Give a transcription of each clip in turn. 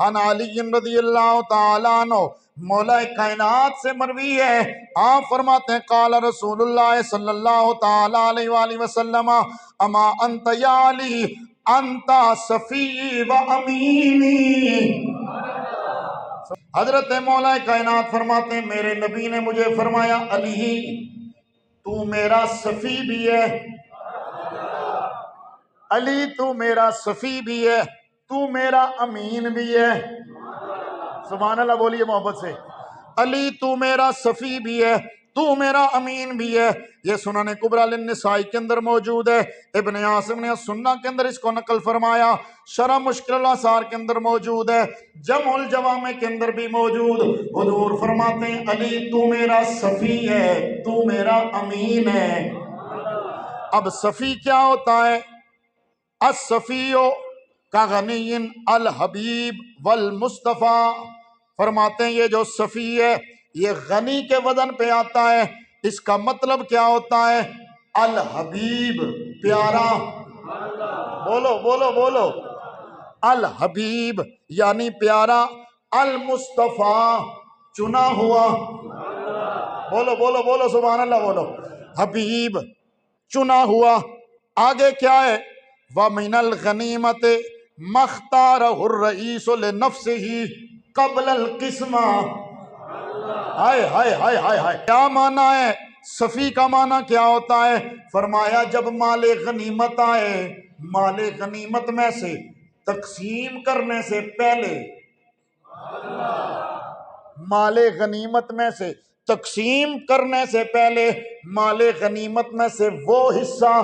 عن علی رضی اللہ تعالیٰ عنہ مولا کائنات سے مروی ہے، آپ فرماتے ہیں قال رسول اللہ صلی اللہ تعالیٰ علیہ وآلہ وسلم اما انت یا علی انت صفی و امینی۔ حضرت مولا کائنات فرماتے ہیں میرے نبی نے مجھے فرمایا علی تو میرا صفی بھی ہے، علی تو میرا صفی بھی ہے، تو میرا امین بھی ہے۔ سبحان اللہ بولیے محبت سے، علی تو میرا صفی بھی ہے، تو میرا امین بھی ہے۔ یہ سنن کبریٰ للنسائی کے اندر موجود ہے، ابن عاصم نے سنہ کے اندر اس کو نقل فرمایا، شرح مشکل الاثار کے اندر موجود ہے، جمع الجوامع کے اندر بھی موجود۔ حضور فرماتے ہیں علی تو میرا صفی ہے، تو میرا امین ہے۔ اب صفی کیا ہوتا ہے؟ الصفی کا غنی الحبیب والمصطفیٰ، فرماتے ہیں یہ جو صفی ہے یہ غنی کے وزن پہ آتا ہے، اس کا مطلب کیا ہوتا ہے؟ الحبیب پیارا، بولو بولو بولو، الحبیب یعنی پیارا، المصطفیٰ چنا ہوا، بولو بولو بولو سبحان اللہ بولو، حبیب چنا ہوا۔ آگے کیا ہے؟ وَمِنَ الْغَنِیمَةِ مَا اخْتَارَهُ الرَّئِیسُ لِنَفْسِهِ قبل القسمہ۔ ہائے ہائے ہائے ہائے ہائے، کیا معنی ہے؟ صفی کا معنی کیا ہوتا ہے؟ فرمایا جب مال غنیمت آئے، مال غنیمت میں سے تقسیم کرنے سے پہلے، مال غنیمت میں سے تقسیم کرنے سے پہلے مال غنیمت میں سے وہ حصہ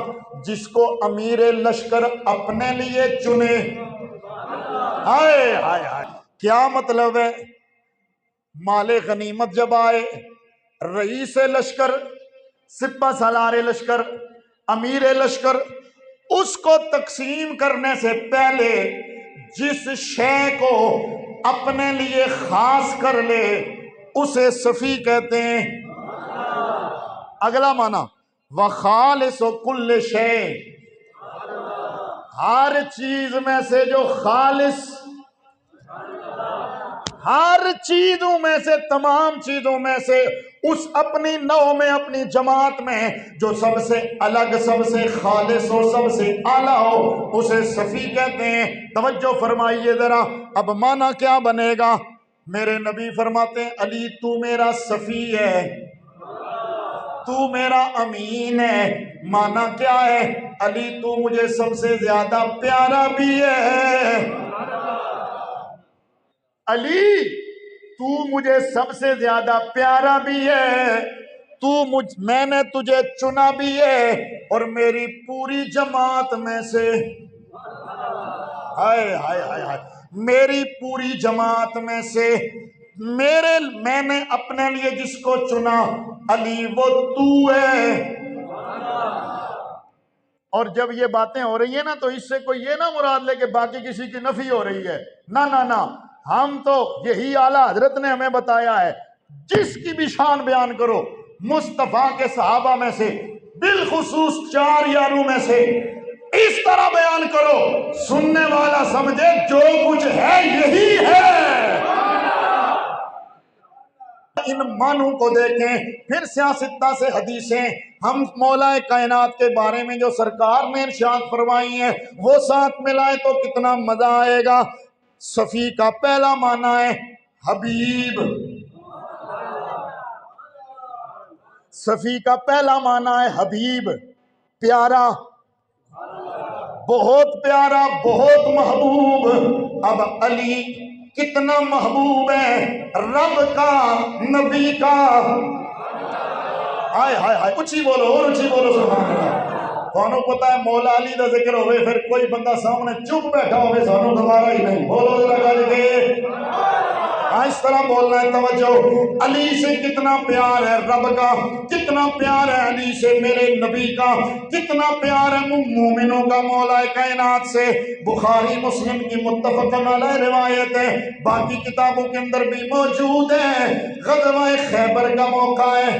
جس کو امیر لشکر اپنے لیے چنے۔ ہائے ہائے ہائے، کیا مطلب ہے؟ مال غنیمت جب آئے، رئیس لشکر، سپہ سالار لشکر، امیر لشکر، اس کو تقسیم کرنے سے پہلے جس شے کو اپنے لیے خاص کر لے اسے صفی کہتے ہیں۔ اگلا معنی وخالص کل شے، ہر چیز میں سے جو خالص، ہر چیزوں میں سے، تمام چیزوں میں سے اس اپنی نوع میں، اپنی جماعت میں جو سب سے الگ، سب سے خالص ہو، سب سے اعلیٰ ہو، اسے صفی کہتے ہیں۔ توجہ فرمائیے ذرا، اب معنی کیا بنے گا؟ میرے نبی فرماتے ہیں علی تو میرا صفی ہے، تو میرا امین ہے۔ معنی کیا ہے؟ علی تو مجھے سب سے زیادہ پیارا بھی ہے، علی تو مجھے سب سے زیادہ پیارا بھی ہے، میں نے تجھے چنا بھی ہے، اور میری پوری جماعت میں سے، ہائے ہائے ہائے ہائے، میری پوری جماعت میں سے میں نے اپنے لیے جس کو چنا علی وہ تو ہے۔ اور جب یہ باتیں ہو رہی ہیں نا تو اس سے کوئی یہ نہ مراد لے کہ باقی کسی کی نفی ہو رہی ہے، نہ نہ نہ، ہم تو یہی اعلیٰ حضرت نے ہمیں بتایا ہے، جس کی بھی شان بیان کرو، مصطفیٰ کے صحابہ میں سے بالخصوص 4 یاروں میں سے اس طرح بیان کرو سننے والا سمجھے جو کچھ ہے یہی ہے۔ ان معنوں کو دیکھیں، پھر سیاستہ سے حدیثیں ہم مولا کائنات کے بارے میں جو سرکار نے ارشاد فرمائی ہیں وہ ساتھ ملائیں تو کتنا مزہ آئے گا۔ صفی کا پہلا معنی ہے حبیب، صفی کا پہلا معنی ہے حبیب، پیارا، بہت پیارا، بہت محبوب۔ اب علی کتنا محبوب ہے رب کا، نبی کا، ہائے ہائے ہائے، اچھی بولو اور اچھی بولو سبحان اللہ۔ کونوں پتا ہے مولا علی دا ذکر ہوئے پھر کوئی بندہ سامنے چپ بیٹھا ہوئے سانوں دوبارہ ہی نہیں، بولو ذرا گل کے، اس طرح بولنا ہے۔ توجہ، علی سے کتنا پیار ہے رب کا، کتنا پیار ہے علی سے میرے نبی کا، کتنا پیار ہے مومنوں کا مولا کائنات سے۔ بخاری مسلم کی متفق علیہ روایت ہے، باقی کتابوں کے اندر بھی موجود ہے۔ غزوہ خیبر کا موقع ہے،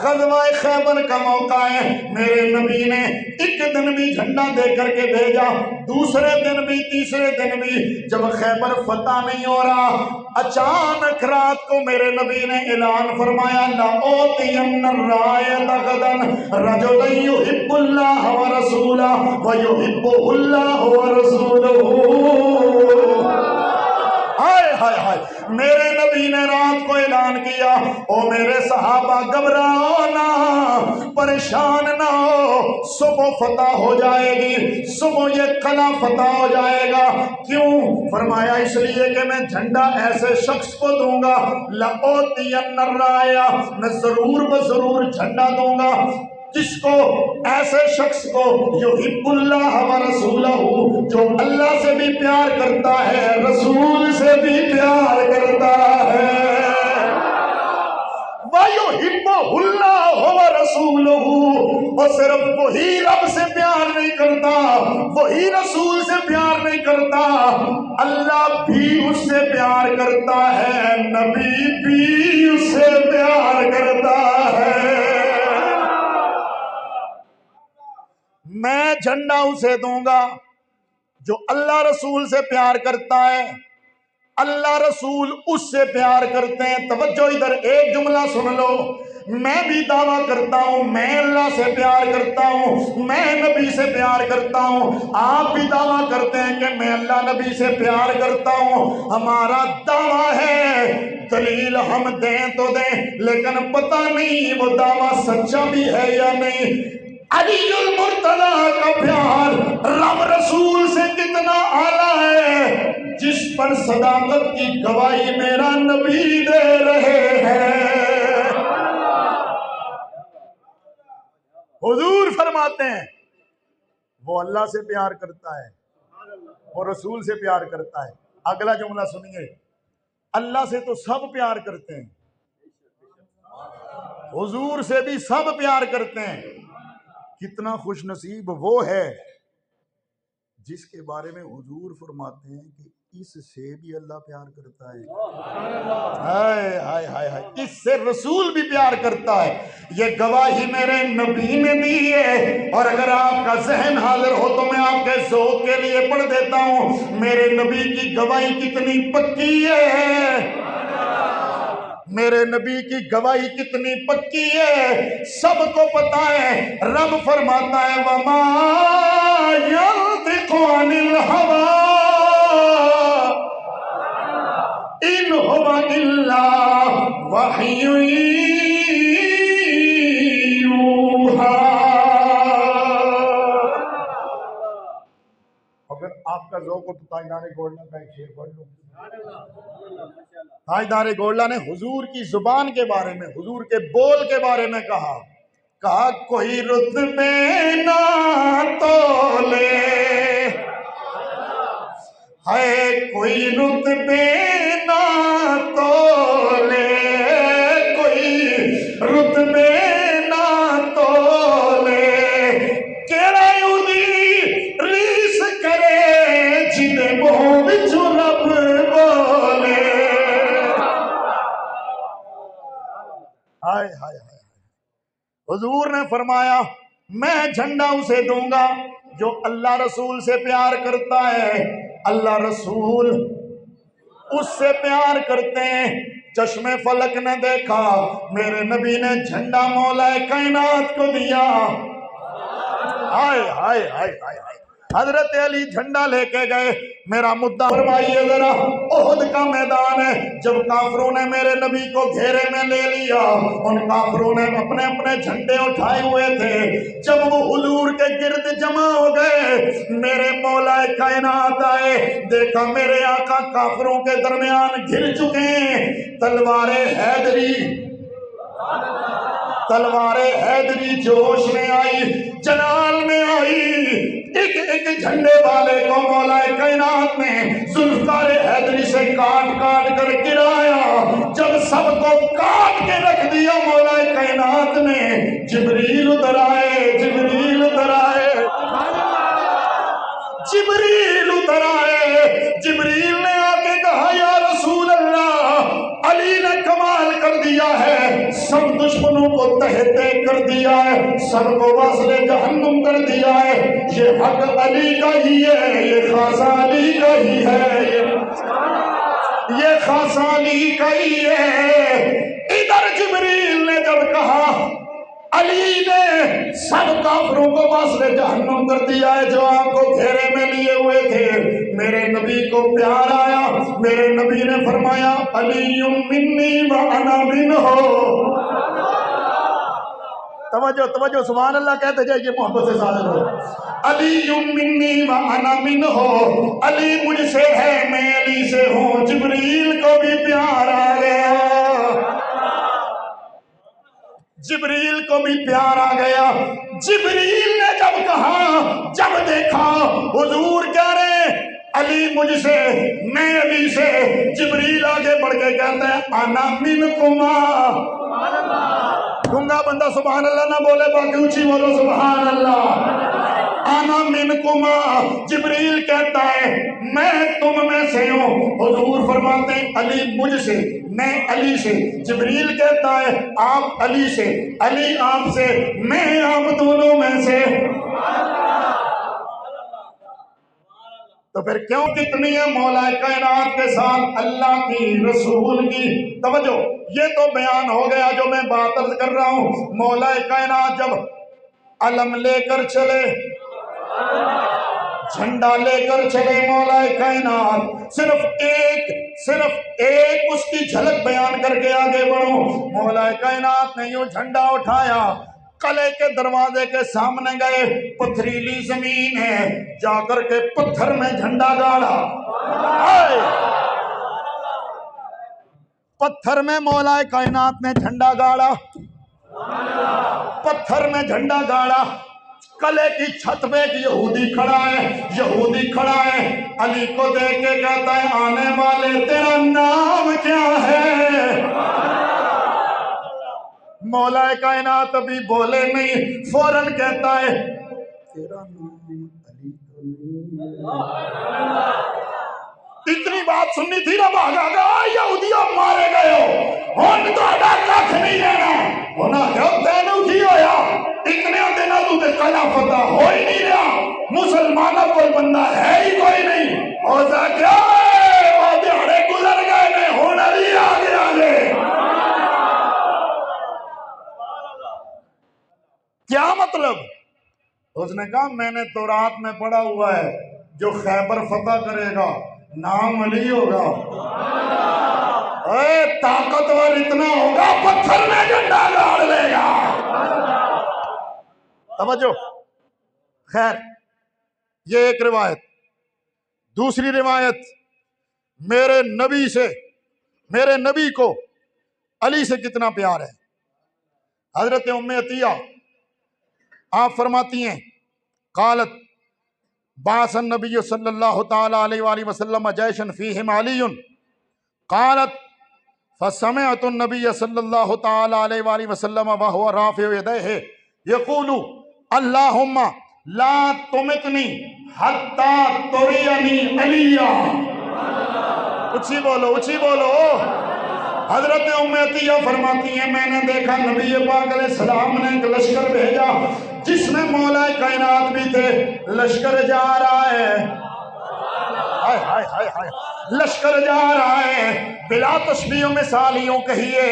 غزوہ خیبر کا موقع ہے، میرے نبی نے ایک دن بھی جھنڈا دے کر کے بھیجا، دوسرے دن بھی، تیسرے دن بھی، جب خیبر فتح نہیں ہو رہا، اچانک رات کو میرے نبی نے اعلان فرمایا لَأُوتِيَنَّ الرَّائِدَ غَدًا رَجُلًا يُحِبُّ اللَّهَ وَرَسُولَهُ وَيُحِبُّهُ اللَّهُ وَرَسُولُهُ۔ ہائے ہائے ہائے، میرے نبی نے رات کو اعلان کیا، او میرے صحابہ گھبراؤ نہ، پریشان نہ ہو، صبح فتح ہو جائے گی، صبح یہ قلعہ فتح ہو جائے گا۔ کیوں؟ فرمایا اس لیے کہ میں جھنڈا ایسے شخص کو دوں گا، لَأُوتِيَنَّ الرَّائِدَ، میں ضرور بضرور جھنڈا دوں گا، جس کو؟ ایسے شخص کو یحب اللہ ورسولہ، جو اللہ سے بھی پیار کرتا ہے، رسول سے بھی پیار کرتا ہے، وَيُحِبُّهُ اللَّهُ وَرَسُولُهُ، اور صرف وہی رب سے پیار نہیں کرتا، وہی رسول سے پیار نہیں کرتا، اللہ بھی اس سے پیار کرتا ہے، نبی بھی اس سے پیار کرتا ہے۔ میں جھنڈا اسے دوں گا جو اللہ رسول سے پیار کرتا ہے، اللہ رسول اس سے پیار کرتے ہیں۔ توجہ ادھر، ایک جملہ سن لو، میں بھی دعویٰ کرتا ہوں میں اللہ سے پیار کرتا ہوں، میں نبی سے پیار کرتا ہوں، آپ بھی دعویٰ کرتے ہیں کہ میں اللہ نبی سے پیار کرتا ہوں، ہمارا دعویٰ ہے، دلیل ہم دیں تو دیں، لیکن پتہ نہیں وہ دعویٰ سچا بھی ہے یا نہیں۔ علی المرتضیٰ کا پیار رب رسول سے کتنا اعلیٰ ہے، جس پر صداقت کی گواہی میرا نبی دے رہے ہیں۔ حضور فرماتے ہیں وہ اللہ سے پیار کرتا ہے، وہ رسول سے پیار کرتا ہے۔ اگلا جملہ سنیے، اللہ سے تو سب پیار کرتے ہیں، حضور سے بھی سب پیار کرتے ہیں۔ کتنا خوش نصیب وہ ہے جس کے بارے میں حضور فرماتے ہیں کہ اس سے بھی اللہ پیار کرتا ہے، ہائے ہائے ہائے ہائے، اس سے رسول بھی پیار کرتا ہے۔ یہ گواہی میرے نبی نے دی ہے، اور اگر آپ کا ذہن حاضر ہو تو میں آپ کے ذوق کے لیے پڑھ دیتا ہوں، میرے نبی کی گواہی کتنی پکی ہے، میرے نبی کی گواہی کتنی پکی ہے، سب کو پتا ہے۔ رب فرماتا ہے وَمَا يَنطِقُ عَنِ الْهَوَىٰ إِنْ هُوَ إِلَّا وَحْيٌ يُوحَىٰ۔ اگر آپ کا ذوق ہو تو تاجدار گولڈا کا ایک شعر پڑھ لوں۔ تاجدار گولڈا نے حضور کی زبان کے بارے میں، حضور کے بول کے بارے میں کہا کوئی رتبے نہ تولے، ہے کوئی رتبے نہ تولے، کوئی رتبے نہ تولے، کیڑا یودی ریس کرے جنے منہ وچوں رب بولے۔ ہائے ہائے ہائے، حضور نے فرمایا میں جھنڈا اسے دوں گا جو اللہ رسول سے پیار کرتا ہے، اللہ رسول اس سے پیار کرتے ہیں۔ چشم فلک نے دیکھا، میرے نبی نے جھنڈا مولا کائنات کو دیا۔ ہائے ہائے ہائے ہائے، حضرت علی جھنڈا لے کے گئے۔ میرا مدعا فرمائیے ذرا، احد کا میدان ہے، جب کافروں نے میرے نبی کو گھیرے میں لے لیا، ان کافروں نے اپنے اپنے جھنڈے اٹھائے ہوئے تھے، جب وہ حضور کے گرد جمع ہو گئے، میرے مولا کائنات آئے، دیکھا میرے آقا کافروں کے درمیان گھر چکے ہیں، تلوار حیدری جوش میں آئی، جلال میں آئی، ایک ایک جھنڈے والے کو مولا کائنات نے ذوالفقار حیدری سے کاٹ کاٹ کر گرایا۔ جب سب کو کاٹ کے رکھ دیا مولا کائنات نے، جبریل اتر آئے، جبریل اتر آئے، جبریل اتر آئے، جبریل نے آ کے کہا یا رسول اللہ، علی نے کمال کر دیا ہے، سب دشمنوں کو تہتے کر دیا ہے، سب کو وصل جہنم کر دیا ہے۔ یہ حق علی کا ہی ہے، یہ خاصہ علی کا ہی ہے، یہ خاصہ علی کا ہی ہے۔ ادھر جبریل نے جب کہا علی نے سب کافروں کو وصل جہنم کر دیا ہے جو آپ کو گھیرے میں لیے ہوئے تھے، میرے نبی کو پیار آیا، میرے نبی نے فرمایا علی منی وانا منہ۔ توجہ توجہ، سبحان اللہ کہتے جائیے محبت سے ساتھ ہو۔ علی منی وانا منہ، علی مجھ سے ہے میں علی سے ہوں۔ جبریل کو بھی پیار آ گیا، جبریل کو بھی پیار آ گیا۔ جبریل نے جب کہا، جب دیکھا حضور کہہ رہے علی مجھ سے میں علی سے، جبریل آگے بڑھ کے کہتا ہے انا منکما۔ گنگا بندہ سبحان اللہ نہ بولے، باقی اونچی بولو سبحان اللہ۔ انا منکما، جبریل کہتا ہے میں تم میں سے ہوں۔ حضور فرماتے ہیں علی مجھ سے میں علی سے، جبریل کہتا ہے آپ علی سے، علی آپ سے، میں آپ دونوں میں سے۔ تو پھر کیوں کتنی ہے مولا کائنات کے ساتھ اللہ کی رسول کی؟ توجہ، یہ تو بیان ہو گیا جو میں بات عرض کر رہا ہوں۔ مولا کائنات جب علم لے کر چلے، جھنڈا لے کر چلے مولا کائنات، صرف ایک اس کی جھلک بیان کر کے آگے بڑھوں۔ مولا کائنات نے یوں جھنڈا اٹھایا، قلعے کے دروازے کے سامنے گئے، پتھریلی زمین ہے، جا کر کے پتھر میں جھنڈا گاڑا۔ پتھر میں مولا کائنات نے جھنڈا گاڑا، پتھر میں جھنڈا گاڑا۔ قلعے کی چھت پہ ایک یہودی کھڑا ہے، یہودی کھڑا ہے، علی کو دیکھ کے کہتا ہے آنے والے تیرا نام کیا ہے؟ مولا کائنات ابھی بولے نہیں، فوراً کہتا ہے تیرا نام علی تو نہیں۔ اتنی بات سننی تھی نا، بھاگا گا یہودیوں مارے گئے ہو، ان تو اڈا کھ نہیں لینا ہونا ہے، تینوں کی ہویا اتنے دنوں تو تے خلافت ہو ہی نہیں رہا، مسلمانوں کوئی بندہ ہے ہی کوئی نہیں، ہو جا کیا وہ دیہڑے گزر گئے نے، ہونا بھی آگے آگے۔ کیا مطلب؟ اس نے کہا میں نے تورات میں پڑھا ہوا ہے جو خیبر فتح کرے گا نام علی ہوگا۔ اے طاقتور اتنا ہوگا پتھر میں جھنڈا گاڑ لے گا۔ توجہ، خیر یہ ایک روایت۔ دوسری روایت، میرے نبی سے، میرے نبی کو علی سے کتنا پیار ہے۔ حضرت ام عطیہ آپ فرماتی ہیں قالت بعث النبی صلی اللہ تعالی علیہ وآلہ وسلم جیشن فیہم علی قالت فسمعت النبی صلی اللہ تعالی علیہ وآلہ وسلم وهو رافع یدیہ یقول اللہم لا تمتنی حتی ترینی علیہ۔ اچھی بولو اچھی بولو۔ حضرت ام عطیہ فرماتی ہیں میں نے دیکھا نبی پاک علیہ السلام نے ایک لشکر بھیجا جس میں مولا کائنات بھی تھے، لشکر جا رہا ہے، ہائے ہائے ہائے ہائے، لشکر جا رہا ہے، بلا تشبیہ و مثالیوں کہیے،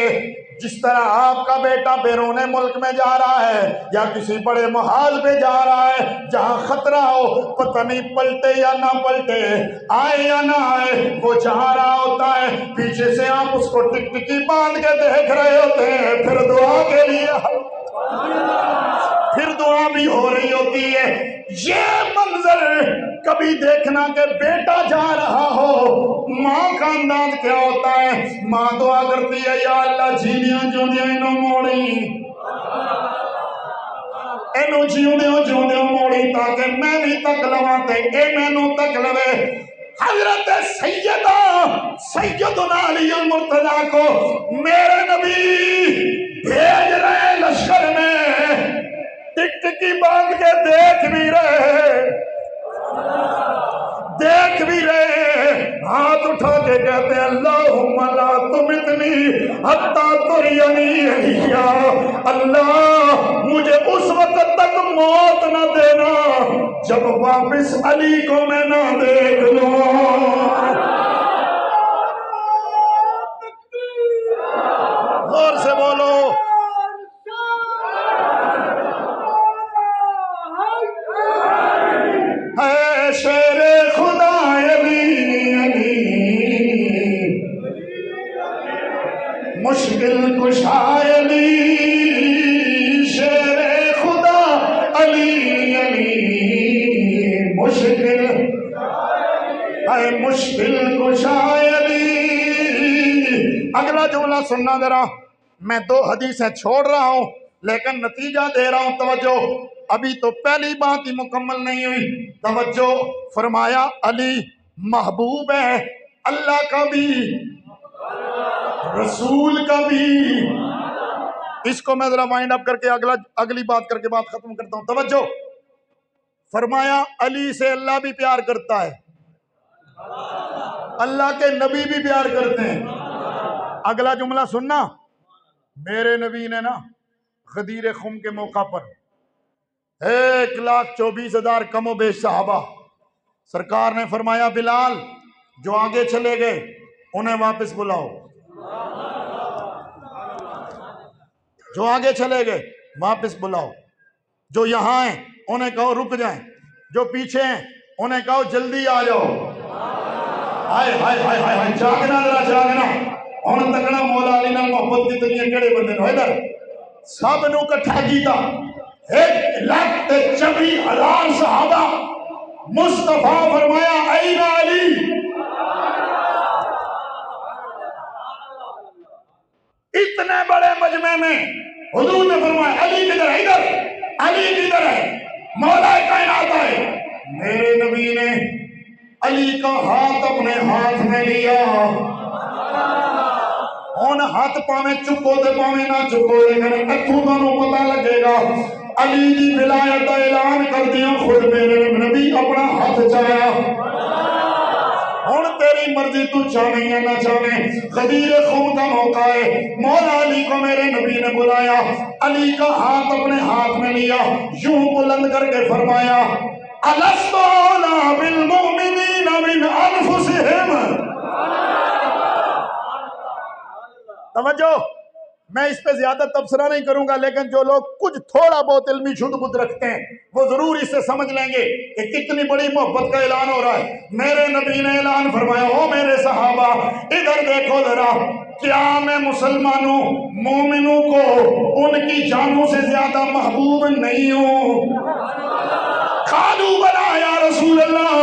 جس طرح آپ کا بیٹا بیرون ملک میں جا رہا ہے یا کسی بڑے محاذ پہ جا رہا ہے جہاں خطرہ ہو، پتہ نہیں پلٹے یا نہ پلٹے، آئے یا نہ آئے، وہ جا رہا ہوتا ہے، پیچھے سے آپ اس کو ٹک ٹکی باندھ کے دیکھ رہے ہوتے ہیں، پھر دعا کے لیے پھر دعا بھی ہو رہی ہوتی ہے۔ یہ منظر کبھی دیکھنا کہ بیٹا جا رہا ہو، ماں کا انداز کیا ہوتا ہے؟ ماں دعا کرتی ہے یا اللہ جیویاں جوندیاں انہوں موڑی، انہوں جیوندیاں موڑی تاکہ میں بھی تک لواں تے اے میں نو تک لوے۔ حضرت سیدنا علی المرتضیٰ کو میرے نبی بھیج رہے لشکر میں، ٹک ٹکی باندھ کے دیکھ بھی رہے، ہاتھ اٹھا کے کہتے ہیں اللہم لا تمتنی تفتنی حتی ترینی علیہ، اللہ مجھے اس وقت تک موت نہ دینا جب واپس علی کو میں نہ دیکھ لوں۔ غور سے بولو۔ اے شیر خدا علی علی، مشکل کشا علی، شیر خدا علی علی، مشکل اے مشکل کشا علی۔ اگلا جملہ سننا ذرا، میں 2 حدیثیں چھوڑ رہا ہوں لیکن نتیجہ دے رہا ہوں، توجہ، ابھی تو پہلی بات ہی مکمل نہیں ہوئی۔ توجہ، فرمایا علی محبوب ہے اللہ کا بھی رسول کا بھی۔ اس کو میں ذرا وائنڈ اپ کر کے اگلی بات کر کے بات ختم کرتا ہوں۔ توجہ، فرمایا علی سے اللہ بھی پیار کرتا ہے، اللہ کے نبی بھی پیار کرتے ہیں۔ اگلا جملہ سننا، میرے نبی نے نا غدیر خم کے موقع پر 1,24,000 کم و بیش صحابہ، سرکار نے فرمایا بلال جو آگے چلے گئے انہیں واپس بلاؤ، جو آگے چلے گئے واپس بلاؤ، جو یہاں ہیں انہیں کہو رک جائیں، جو پیچھے ہیں انہیں کہو جلدی آ جاؤ۔ ہائے ہائے ہائے ہائے، جاگنا ذرا جاگنا۔ ہن تکنا مولا علی نال محبت کی دنیا کیڑے بندے نو ادھر سب نو کٹھا کیتا، 1,24,000 صحابہ، مصطفیٰ فرمایا این علی، اتنے بڑے مجمع میں حضور نے فرمایا علی کدھر ہے؟ ادھر علی کدھر ہے؟ مولا کائنات آئے۔ میرے نبی نے علی کا ہاتھ اپنے ہاتھ میں لیا، ان ہاتھ پاویں چکو تے پاویں نہ چکو، لیکن اتھوں تانوں پتہ لگے گا علی دی ولایت دا اعلان کر دیاں خود میرے نبی اپنا ہاتھ چایا۔ ہن تیری مرضی تو چاہیں یا نہ چاہیں، غدیر خم کا موقع ہے، مولا علی کو میرے نبی نے بلایا، علی کا ہاتھ اپنے ہاتھ میں لیا، یوں بلند کر کے فرمایا الست اولی بالمؤمنین من انفسہم۔ توجہ، میں اس پہ زیادہ تبصرہ نہیں کروں گا، لیکن جو لوگ کچھ تھوڑا بہت علمی شد بدھ رکھتے ہیں وہ ضرور اس سے سمجھ لیں گے کہ کتنی بڑی محبت کا اعلان ہو رہا ہے۔ میرے نبی نے اعلان فرمایا، او میرے صحابہ ادھر دیکھو ذرا، کیا میں مسلمانوں مومنوں کو ان کی جانوں سے زیادہ محبوب نہیں ہوں؟ قالوا بلا یا رسول اللہ،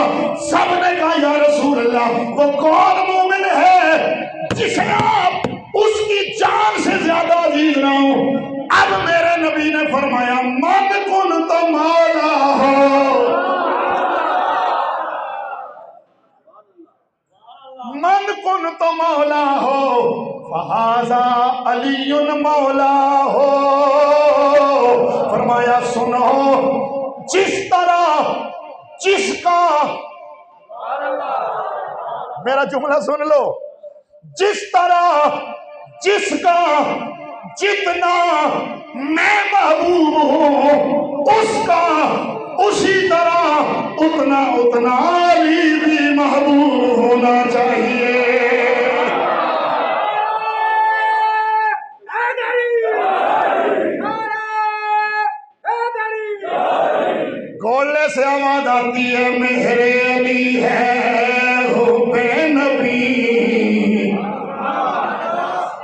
سب نے کہا یا رسول اللہ، وہ کون مومن ہے جسے آپ اس کی جان سے زیادہ عزیز نہ ہو؟ اب میرے نبی نے فرمایا من کنت مولا ہو، من کنت مولا ہو فہذا علی مولا ہو۔ فرمایا سنو، جس طرح جس کا، میرا جملہ سن لو، جس طرح جس کا جتنا میں محبوب ہوں اس کا اسی طرح اتنا علی بھی محبوب ہونا چاہیے۔ گولے سے آواز آتی ہے میرے علی ہے حب نبی،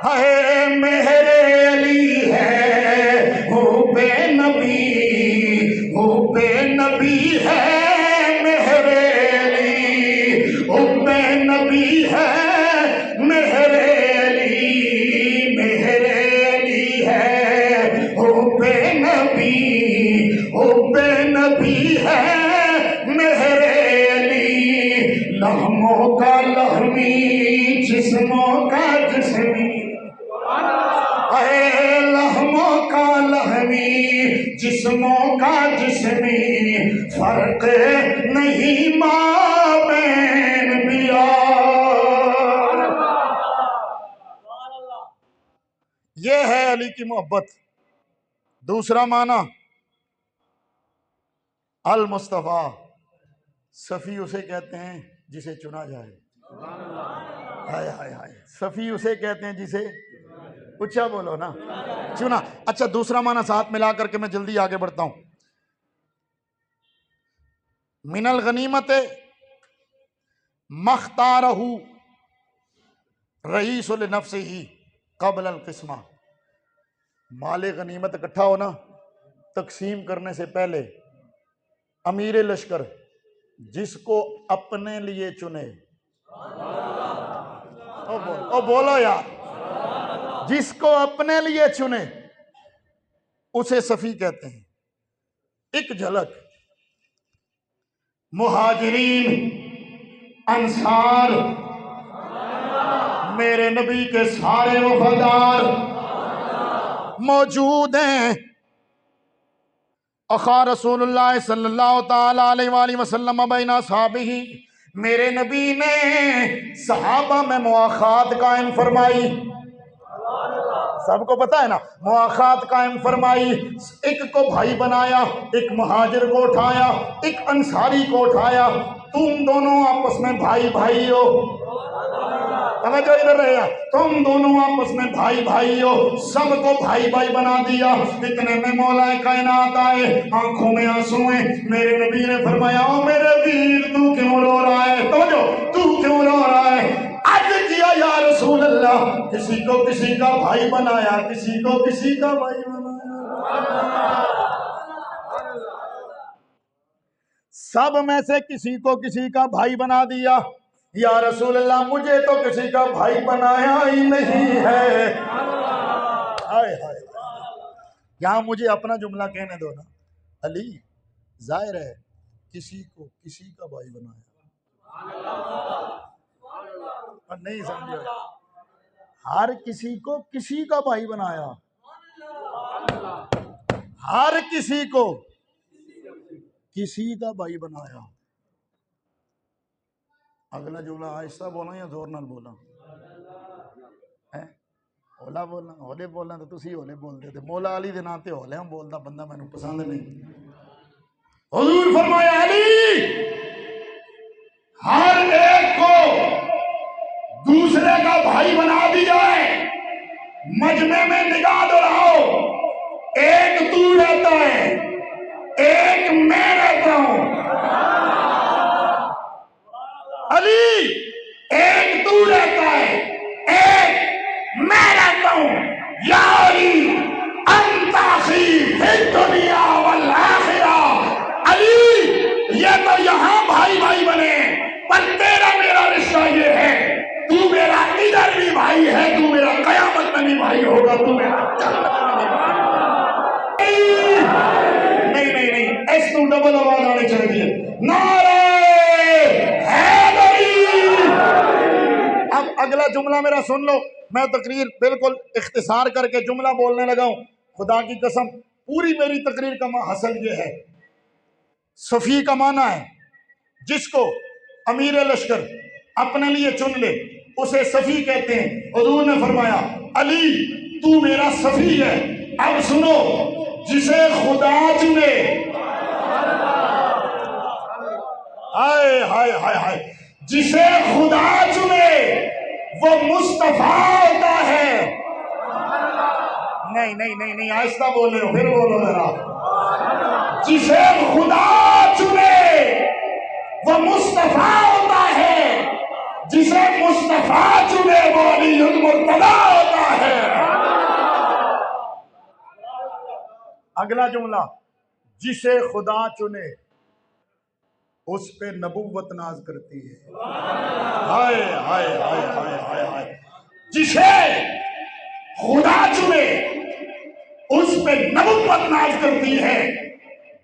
ہے میرے علی ہے حب نبی، حب نبی ہے میرے علی، حب نبی ہے میرے علی، میرے علی ہے حب نبی، حب نبی ہے میرے علی، لہموں کا لہمی جسموں کا جسمی، اے لہموں کا لہمی جسموں کا جسمی، فرق نہیں مابین بیار۔ یہ ہے علی کی محبت۔ دوسرا معنی المصطفیٰ، صفی اسے کہتے ہیں جسے چنا جائے۔ ہائے ہائے ہائے، صفی اسے کہتے ہیں جسے، اچھا بولو نا، چنا۔ اچھا دوسرا معنی ساتھ ملا کر کے میں جلدی آگے بڑھتا ہوں۔ من الغنیمت مختارہ رئیس لنفسہ قبل القسمہ، مال غنیمت اکٹھا ہونا تقسیم کرنے سے پہلے امیر لشکر جس کو اپنے لیے چنے، او بولو یار، جس کو اپنے لیے چنے اسے صفی کہتے ہیں۔ ایک جھلک مہاجرین انصار میرے نبی کے سارے وفادار موجود ہیں۔ اخا رسول اللہ صلی اللہ تعالی علیہ وآلہ وسلم بین اصحابہ، میرے نبی نے صحابہ میں مواخات قائم فرمائی، سب کو پتا ہے نا، مواخات قائم فرمائی، ایک کو بھائی بنایا، ایک مہاجر کو اٹھایا، ایک انصاری کو اٹھایا، تم دونوں آپس میں بھائی بھائی ہو، توجہ ادھر رہے، تم دونوں آپس میں بھائی بھائی ہو، سب کو بھائی بھائی بنا دیا۔ اتنے میں مولا کائنات آئے، آنکھوں میں آنسو ہیں، میرے نبی نے فرمایا او میرے ویر تو کیوں رو رہا ہے، توجہ تو کیوں رو رہا ہے؟ عرض کیا یا رسول اللہ، کسی کو کسی کا بھائی بنایا، کسی کو کسی کا بھائی بنایا، سب میں سے کسی کو کسی کا بھائی بنا دیا۔ یا رسول اللہ مجھے تو کسی کا بھائی بنایا ہی نہیں ہے۔ ہائے ہائے، یہاں مجھے اپنا جملہ کہنے دو نا، علی ظاہر ہے کسی کو کسی کا بھائی بنایا، نہیں سمجھے، ہر کسی کو کسی کا بھائی بنایا، ہر کسی کو کسی کا بھائی بنایا۔ اگلا جملہ آہستہ بولا یا زور نال بولا؟ اولا بولنا، ہولے بولنا تو تسی ہولے بولتے تھے، مولا علی دے ناتے ہولے ہم بولتا بندہ میں نے پسند نہیں۔ حضور فرمایا علی ہر ایک کو دوسرے کا بھائی بنا دیا ہے، مجمع میں نگاہ دوڑاؤ، ایک تو رہتا ہے، ایک میں رہتا ہوں، علی ایک تو رہتا ہے، ایک میں رہتا ہوں، یا علی انت اخی فی الدنیا والآخرہ، علی یہ تو یہاں بھائی بھائی بنے، پر تیرا میرا رشتہ یہ ہے، تو میرا ادھر بھی بھائی ہے، تو میرا قیامت میں بھی بھائی ہوگا، تو میرا جنت میں بھی بھائی ہوگا۔ نہیں نہیں نہیں، اس تو ڈبل آواز آنے چاہیے، نعرہ حیدری۔ اب اگلا جملہ میرا سن لو، میں تقریر بالکل اختصار کر کے جملہ بولنے لگا ہوں، خدا کی قسم پوری میری تقریر کا حاصل یہ ہے، صفی کا معنی ہے جس کو امیر لشکر اپنے لیے چن لے اسے صفی کہتے ہیں۔ حضور نے فرمایا علی تو میرا صفی ہے۔ اب سنو، جسے خدا چنے، ہائے ہائے ہائے ہائے، جسے خدا چنے وہ مصطفیٰ ہوتا ہے۔ نہیں نہیں نہیں نہیں، آہستہ بولے ہو، پھر بولو ذرا، جسے خدا چنے وہ مصطفیٰ ہوتا ہے، جسے مصطفیٰ چنے وہ علی المرتضیٰ ہوتا ہے۔ اگلا جملہ، جسے خدا چنے اس پہ نبوت ناز کرتی ہے۔ ہائے ہائے ہائے ہائے ہائے ہائے، جسے خدا چنے اس پہ نبوت ناز کرتی ہے،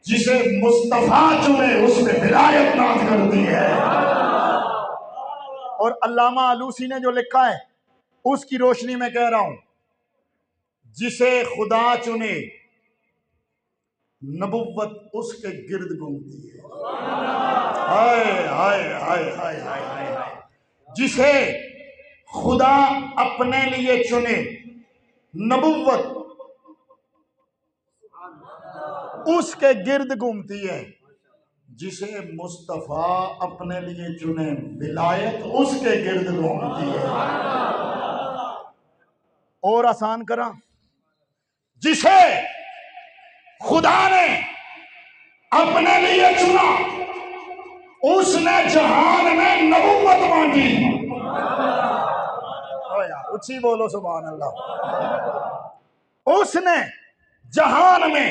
جسے مصطفیٰ چنے اس پہ ولایت ناز کرتی ہے۔ اور علامہ آلوسی نے جو لکھا ہے اس کی روشنی میں کہہ رہا ہوں، جسے خدا چنے نبوت اس کے گرد گھومتی ہے۔ ہائے ہائے ہائے ہائے ہائے ہائے، جسے خدا اپنے لیے چنے نبوت اس کے گرد گھومتی ہے، جسے مصطفیٰ اپنے لیے چنے ولایت اس کے گرد گھومتی ہے۔ اور آسان کرا، جسے خدا نے اپنے لیے چنا اس نے جہان میں نبوت بانٹی۔ اچھی بولو سبحان اللہ۔ اس نے جہان میں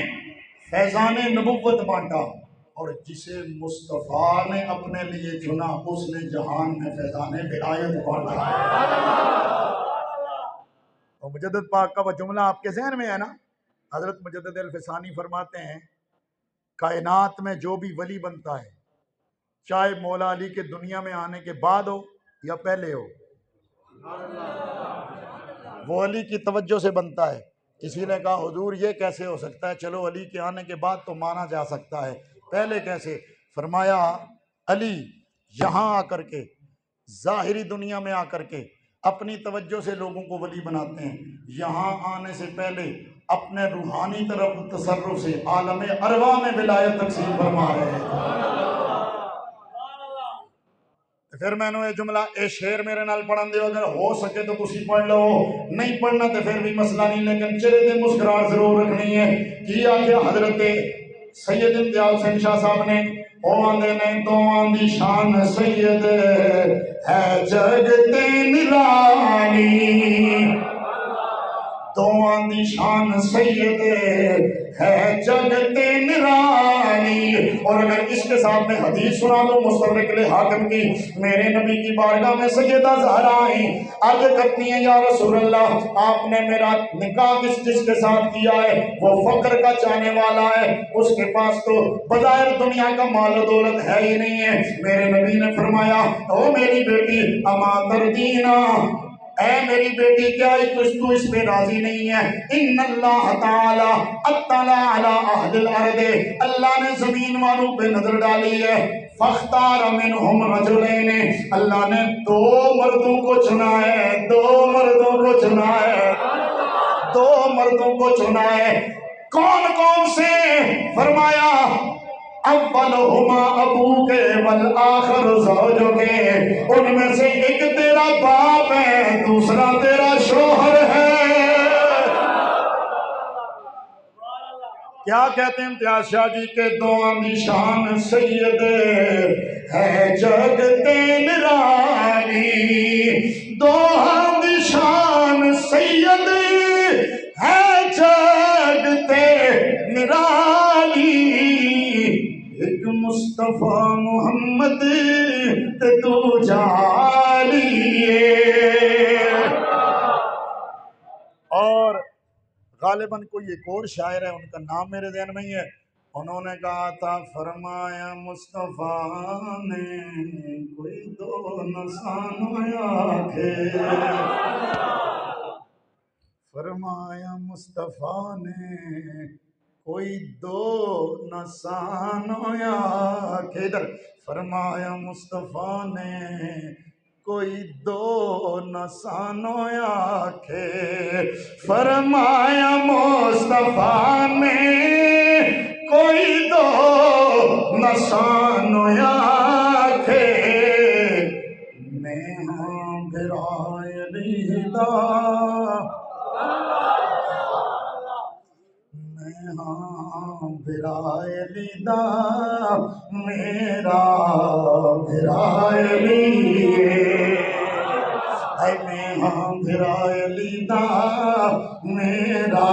فیضان نبوت بانٹا، اور جسے مصطفیٰ نے اپنے لیے چنا اس نے جہان میں فیضان ولایت بانٹا۔ اور مجدد پاک کا وہ جملہ آپ کے ذہن میں ہے نا، حضرت مجدد الفسانی فرماتے ہیں کائنات میں جو بھی ولی بنتا ہے، چاہے مولا علی کے دنیا میں آنے کے بعد ہو یا پہلے ہو، وہ علی کی توجہ سے بنتا ہے۔ کسی نے کہا حضور یہ کیسے ہو سکتا ہے؟ چلو علی کے آنے کے بعد تو مانا جا سکتا ہے، پہلے کیسے؟ فرمایا علی یہاں آ کر کے، ظاہری دنیا میں آ کر کے اپنی توجہ سے لوگوں کو ولی بناتے ہیں، یہاں آنے سے پہلے اپنے روحانی طرف تصرف سے عالم ارواح میں ولایت تقسیم فرما رہے ہیں۔ پھر میں نے یہ جملہ اے شیر میرے نال پڑھن دیو، اگر ہو سکے تو تسی پڑھ لو، نہیں پڑھنا تو پھر بھی مسئلہ نہیں، لیکن چہرے تے مسکراہٹ ضرور رکھنی ہے۔ کیا کہ حضرت سید امتیاز حسین شاہ صاحب نے آندے نے دوواں دی شان سید ہے جگ تے نرالی، دوواں دی شان سید ہے جگ تے نرالی۔ اور اگر اس کے ساتھ میں حدیث سنا دو مستدرک الحاکم کی، میرے نبی کی بارگاہ میں سیدہ زہرا آئیں، عرض کرتی ہیں یا رسول اللہ آپ نے میرا نکاح جس کے ساتھ کیا ہے وہ فقر کا چاہنے والا ہے، اس کے پاس تو بظاہر دنیا کا مال و دولت ہے ہی نہیں ہے۔ میرے نبی نے فرمایا او میری بیٹی اما تردینا، اے میری بیٹی کیا تو اس پہ راضی نہیں ہے؟ ان اللہ تعالی اطلع علی اہل الارض، اللہ نے زمین والوں پہ نظر ڈالی ہے، فاختار منہم رجلین، اللہ نے دو مردوں کو چنا ہے، دو مردوں کو چنا ہے، دو مردوں کو چنا ہے۔ کون کون سے؟ فرمایا اولہما ابو کے والآخر زوجو کے، ان میں سے ایک تیرا باپ ہے دوسرا تیرا شوہر ہے۔ کیا کہتے ہیں امتیاز شاہ جی کے دوواں دی شان سید ہے جگ تے نرالی، دوواں دی شان سید ہے جگ تے نرالی، ایک مصطفیٰ محمد تے تو جالیے۔ اور غالباً کوئی ایک اور شاعر ہے، ان کا نام میرے ذہن میں ہی ہے، انہوں نے کہا تھا فرمایا مصطفیٰ نے کوئی دو نسان آنکھے، فرمایا مصطفیٰ نے کوئی دو نسان آنکھے، ادھر فرمایا مصطفیٰ نے کوئی دو نسان آنکھے، فرمایا مصطفیٰ نے کوئی دو نسان آنکھے، میں ہاں برائے لیدہ، میں ہاں برائے لیدہ، میرا برائے لیے، اے میں ہاں برائے لیدہ میرا۔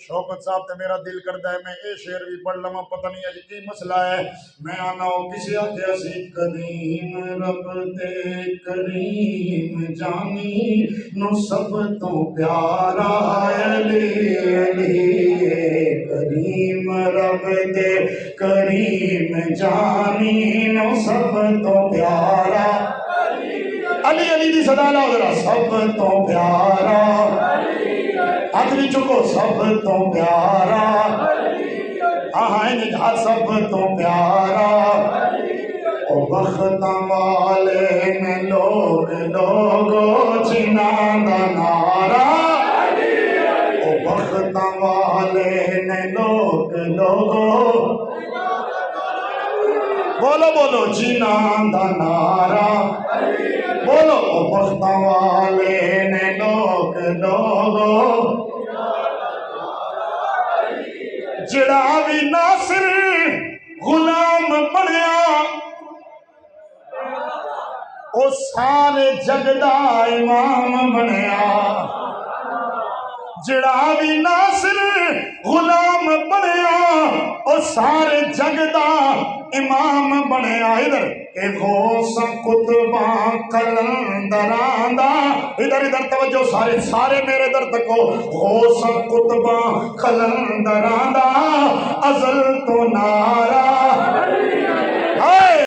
شوکت صاحب تے میرا دل کردا ہے میں اے شعر بھی پڑھ لواں، پتہ نہیں اج کی مسئلہ ہے۔ میں آنا ہو کسی آخیا سی کریم رب دے کریم جانی نو سب تو پیارا علی علی، کریم رب دے کریم جانی نو سب تو پیارا علی علی دی صدا لاؤ ذرا، سب تو پیارا، ہاتھ بھی چکو، سب تو پیارا، ہاں سب تو پیارا، او بختاں والے میں لو لوگ لوگو جنہاں دا نعرہ او بخت والے نے لوگ لوگو بولو بولو جنہاں دا نعرہ بولو او بخت والے نے لوگ لوگو جڑا بھی ناصر غلام بنیا او سارے جگ دا امام بنیا جڑا بھی ناصر غلام بنیا او سارے جگ دا امام بنیا ادھر کہ غوث قطباں قلندراں دا ادھر توجہ سارے میرے در تکو غوث قطباں قلندراں دا ازل تو نعرہ